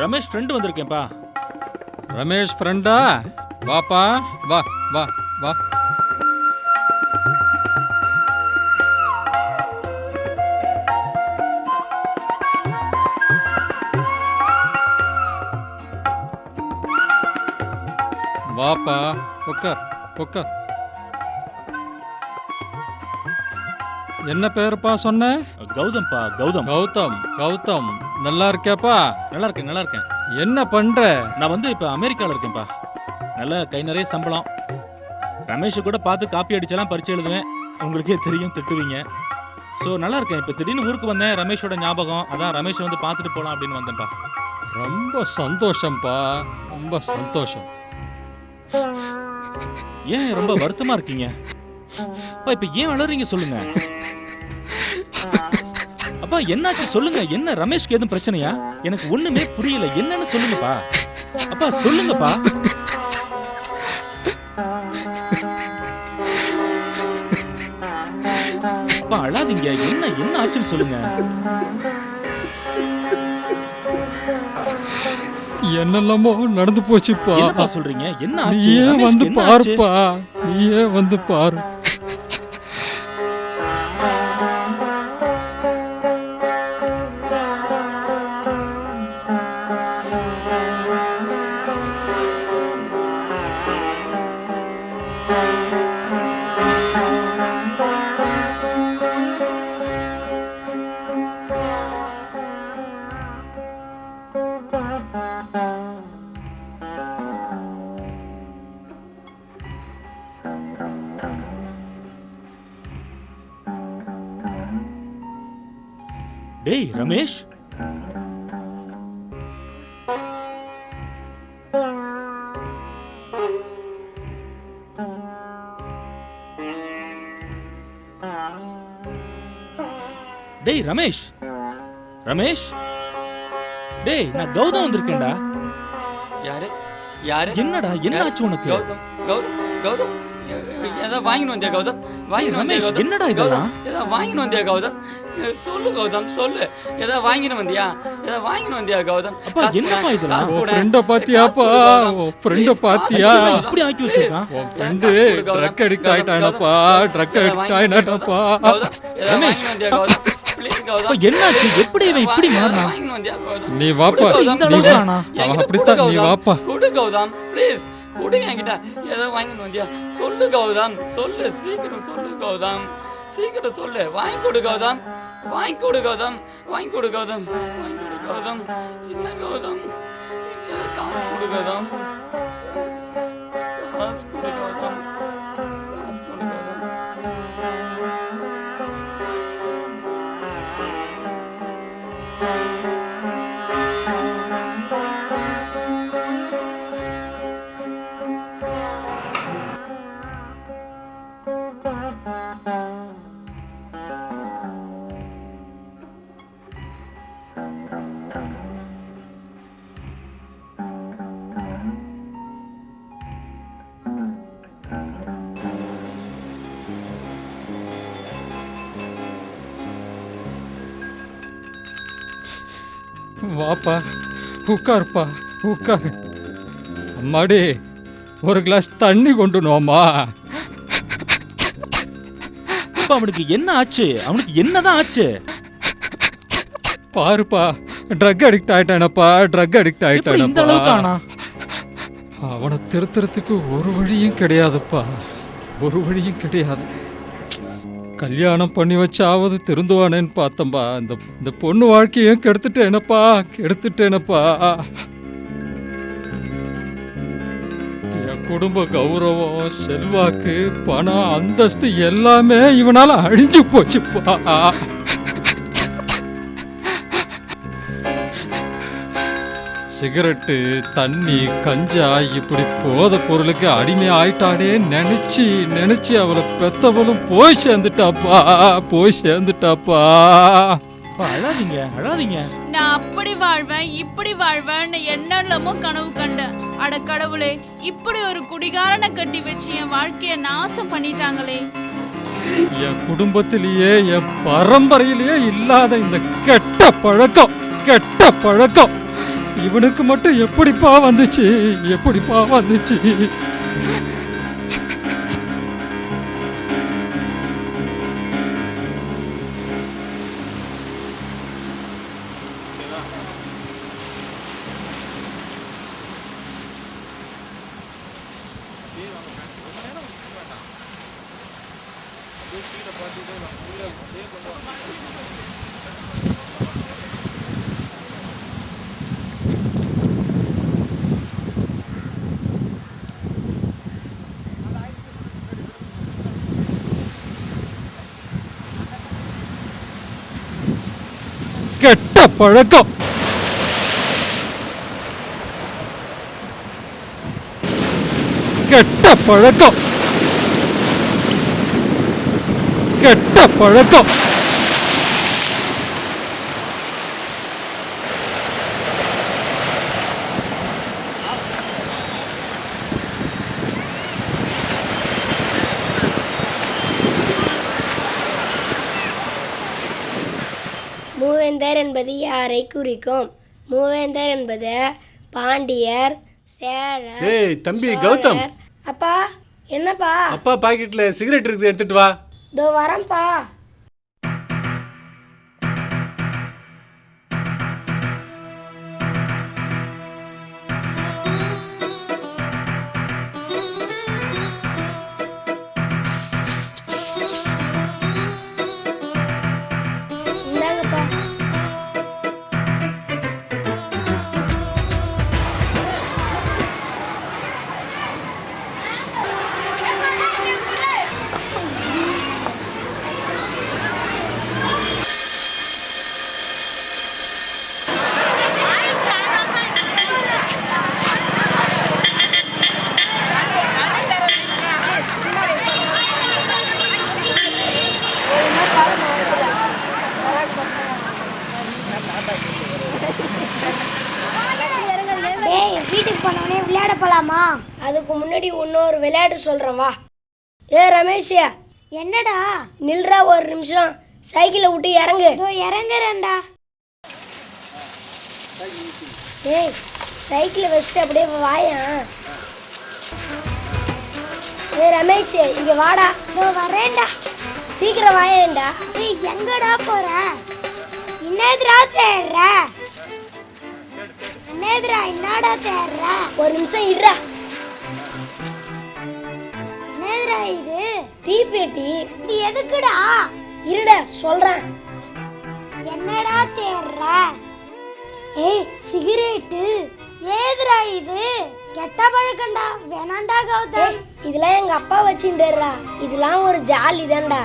Ramesh friend வந்திருக்கேன்ப்பா. Ramesh ஃப்ரெண்டா? வாப்பா, வா வா வா. வாப்பா, உட்கார் உட்கார். என்ன பேருப்பா சொன்ன? கௌதம்பா, கௌதம். கௌதம். கௌதம் நல்லா இருக்கேப்பா? நல்லா இருக்கேன், நல்லா இருக்கேன். என்ன பண்ற? நான் வந்து இப்போ அமெரிக்காவில் இருக்கேன்ப்பா. நல்ல கை நிறைய சம்பளம். ரமேஷை கூட பார்த்து காப்பி அடிச்செல்லாம் பரிச்சை எழுதுவேன். உங்களுக்கே தெரியும், திட்டுவீங்க. ஸோ நல்லா இருக்கேன். இப்போ திடீர்னு ஊருக்கு வந்தேன், ரமேஷோட ஞாபகம். அதான் ரமேஷை வந்து பார்த்துட்டு போகலாம் அப்படின்னு வந்தேன்ப்பா. ரொம்ப சந்தோஷம்ப்பா, ரொம்ப சந்தோஷம். ஏன் ரொம்ப வருத்தமா இருக்கீங்க? அப்பா இப்போ ஏன் வளர்றீங்க சொல்லுங்க. அப்பா என்னாச்சு சொல்லுங்க. என்ன ரமேஷ்க்கு எதுவும் பிரச்சனையா? எனக்கு ஒண்ணுமே புரியல. என்னன்னு சொல்லுங்கப்பா. அப்பா சொல்லுங்கப்பா. அப்பா அழாதீங்க. என்ன ஆச்சுன்னு சொல்லுங்க. என்னெல்லாமோ நடந்து போச்சுப்பா. என்னப்பா சொல்றீங்க? என்ன ஆச்சு? நீயே வந்து ரமேஷ்க்கு என்ன ஆச்சு? பாருப்பா, நீயே வந்து பாரு. டேய் ரமேஷ், டேய் ரமேஷ், ரமேஷ், டேய் நான் கௌதம் வந்திருக்கேன்டா. யாரு யாரு? என்னடா என்ன ஆச்சு உனக்கு? கௌதம் கௌதம் கௌதம் ஏதோ வாங்கிட்டு வந்தியா கௌதம்? வாங்கிட்டு வந்தியா ரமேஷ், கௌதம்? என்னடா கௌதம் இதெல்லாம்? ஏதோ வாங்கிட்டு வந்தியா கௌதம்? சொல்லு கௌதம் சொல்லு. ஏதோ வாங்கிட்டு வந்தியா? ஏதோ வாங்கிட்டு வந்தியா கௌதம்? அப்பா, என்னப்பா இதெல்லாம்? உன் ஃப்ரெண்ட பாத்தியாப்பா? உன் ஃப்ரெண்ட பாத்தியா? இப்படி ஆக்கி வச்சிருக்கான். உன் ஃப்ரெண்டு ட்ரக் அடிக்ட் ஆயிட்டானப்பா, ட்ரக் அடிக்ட் ஆயிட்டானப்பா. ரமேஷ், அப்பா, என்னாச்சு? எப்படி இவன் இப்படி மாறினா? நீ வாப்பா, இந்த நீ அளவுக்கு வா. ஆனா? அவன் அப்படித்தான், நீ வாப்பா. குடு கௌதம் ப்ளீஸ், குடுங்க என்கிட்ட. ஏதோ வாங்கிட்டு வந்தியா? சொல்லு கௌதம் சொல்லு, சீக்கிரம் சொல்லு கௌதம், சீக்கிரம் சொல்லு. வாங்கி கொடு கௌதம், வாங்கி கொடு கௌதம், வாங்கி கொடு கௌதம், வாங்கி கொடு கௌதம். என்ன கௌதம்? காசு கொடு கௌதம், காசு கொடு கௌதம், காசு கொடு கௌதம். வாப்பா, உட்காருப்பா, உட்காரு. அம்மாடி, ஒரு கிளாஸ் தண்ணி கொண்டு நோமா. அப்பா அவனுக்கு என்ன ஆச்சு? அவனுக்கு என்னதான் ஆச்சு? பாருப்பா, ட்ரக் அடிக்ட் ஆயிட்டானப்பா, ட்ரக் அடிக்ட் எப்படி இந்த அளவுக்கு ஆயிட்டானப்பா. ஆனா? அவனை திருத்துறதுக்கு ஒரு வழியும் கிடையாதுப்பா, ஒரு வழியும் கிடையாது. கல்யாணம் பண்ணி வச்சாவது திருந்துவானேன்னு பார்த்தம்பா. இந்த பொண்ணு வாழ்க்கையும் கெடுத்துட்டேனப்பா, கெடுத்துட்டேனப்பா. என் குடும்ப கௌரவம், செல்வாக்கு, பணம், அந்தஸ்து எல்லாமே இவனால அழிஞ்சு போச்சுப்பா. சிகரெட்டு, தண்ணி, கஞ்சா, இப்படி போத பொருளுக்கு அடிமை ஆயிட்டானே நினைச்சு நினைச்சு அவளை பெத்தவளும் போய் சேர்ந்துட்டாப்பா, போய் சேர்ந்துட்டாப்பா. அழாதீங்க, அழாதீங்க. நான் அப்படி வாழ்வேன், இப்படி வாழ்வேன்னு என்னெல்லாமோ கனவு கண்டேன். அட கடவுளே, இப்படி ஒரு குடிகாரனை கட்டி வச்சு என் வாழ்க்கைய நாசம் பண்ணிட்டாங்களே. என் குடும்பத்திலேயே, என் பரம்பரையிலேயே இல்லாத இந்த கெட்ட பழக்கம், கெட்ட பழக்கம் இவனுக்கு மட்டும் எப்படிப்பா வந்துச்சு, எப்படிப்பா வந்துச்சு? கெட்ட பழக்கம். கெட்ட பழக்கம். கெட்ட பழக்கம். மூவேந்தர் என்பது யாரை குறிக்கும்? மூவேந்தர் என்பது பாண்டியர், சேரர். ஏய் தம்பி கௌதம். அப்பா என்னப்பா? அப்பா பாக்கெட்ல சிகரெட் இருக்குது, எடுத்துட்டு வா. இதோ வரேன்ப்பா. இந்தாங்கப்பா. டேய், வீட்டுக்கு போனவனே விளையாட போலாமா? அதுக்கு முன்னாடி இன்னொரு விளையாட்டு சொல்றேன் வா. ஏ ரமேஷ், என்னடா? நில்றா ஒரு நிமிஷம். சைக்கிளை விட்டு இறங்கு. இதோ இறங்குறேன்டா. ஏய் சைக்கிளை வச்சுட்டு அப்படியே வாயா. ஏ ரமேஷ் இங்க வாடா. இதோ வரேன்டா. சீக்கிரம் வாயேன்டா. ஏய் எங்கடா போற? என்னதுடா தேடுற? என்னடா தேடுற? ஒரு நிமிஷம் இருடா. என்னதுடா இது? தீப்பெட்டி. இது எதுக்குடா? இருடா சொல்றேன். என்னடா தேடுற? ஏய் சிகரெட்டு. ஏதுடா இது? கெட்ட பழக்கம்டா, வேணாண்டா கௌதம். இதெல்லாம் எங்க அப்பா வச்சிருந்தாருடா. இதெல்லாம் ஒரு ஜாலி தான்டா.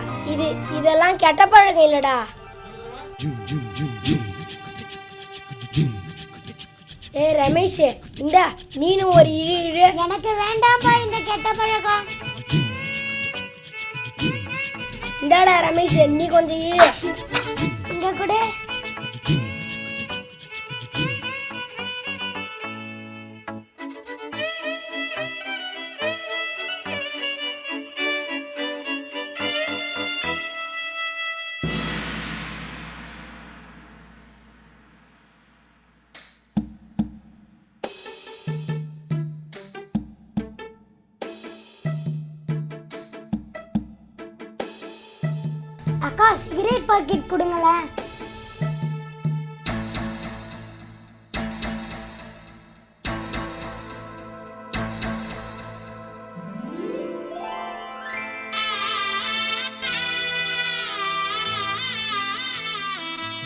இதெல்லாம் கெட்ட பழக்கம் இல்லடா. ஏ ரமேஷ், இந்தா நீனும் ஒரு இழு இழு. எனக்கு வேண்டாம்பா இந்த கெட்ட பழக்கம். இந்தாடா ரமேஷ், நீ கொஞ்சம் இழு. இங்க கூட. அக்கா சிகரெட் பாக்கெட் கொடுங்களேன்.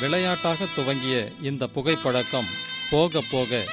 விளையாட்டாக துவங்கிய இந்த புகைப்பழக்கம் போக போக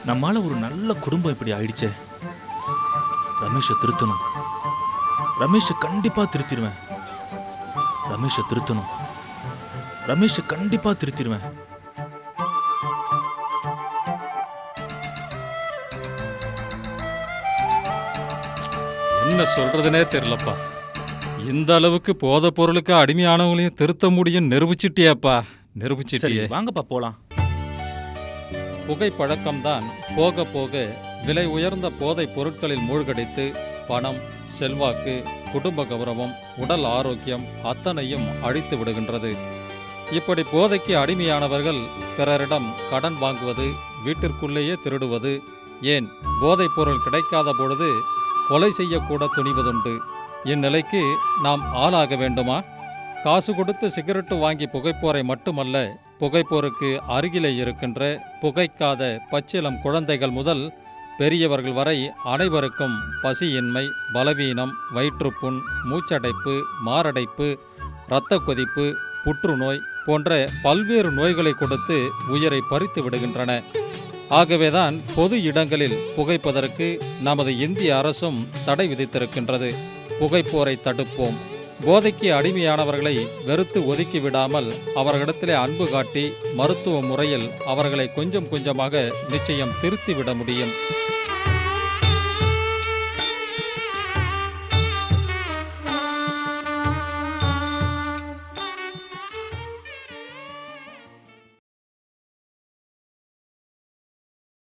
நம்மால ஒரு நல்ல குடும்பம் இப்படி ஆயிடுச்சே. ரமேஷை திருத்தணும். ரமேஷை கண்டிப்பா திருத்திடுவேன். ரமேஷை திருத்தணும். ரமேஷை கண்டிப்பா திருத்திடுவேன். என்ன சொல்றதுனே தெரியலப்பா. இந்த அளவுக்கு போதை பொருளுக்கு அடிமையானவங்களையும் திருத்த முடியும் நிரூபிச்சிட்டியாப்பா, சரி நிரூபிச்சிட்டியே. வாங்கப்பா போலாம். புகைப்பழக்கம்தான் போக போக விலை உயர்ந்த போதைப் பொருட்களில் மூழ்கடித்து பணம், செல்வாக்கு, குடும்ப கௌரவம், உடல் ஆரோக்கியம் அத்தனையும் அழித்து விடுகின்றது. இப்படி போதைக்கு அடிமையானவர்கள் பிறரிடம் கடன் வாங்குவது, வீட்டிற்குள்ளேயே திருடுவது, ஏன் போதைப் பொருள் கிடைக்காத பொழுது கொலை செய்யக்கூட துணிவதுண்டு. இந்நிலைக்கு நாம் ஆளாக வேண்டுமா? காசு கொடுத்து சிகரெட்டு வாங்கி புகைப்போரை மட்டுமல்ல, புகைப்போருக்கு அருகிலே இருக்கின்ற புகைக்காத பச்சிளம் குழந்தைகள் முதல் பெரியவர்கள் வரை அனைவருக்கும் பசியின்மை, பலவீனம், வயிற்றுப்புண், மூச்சடைப்பு, மாரடைப்பு, இரத்த கொதிப்பு, புற்றுநோய் போன்ற பல்வேறு நோய்களை கொடுத்து உயிரை பறித்து விடுகின்றன. ஆகவேதான் பொது இடங்களில் புகைப்பதற்கு நமது இந்திய அரசும் தடை விதித்திருக்கின்றது. புகைப்போரை தடுப்போம். போதைக்கு அடிமையானவர்களை வெறுத்து ஒதுக்கி விடாமல் அவர்களிடத்திலே அன்பு காட்டி மருத்துவ முறையில் அவர்களை கொஞ்சம் கொஞ்சமாக நிச்சயம் திருத்திவிட முடியும்.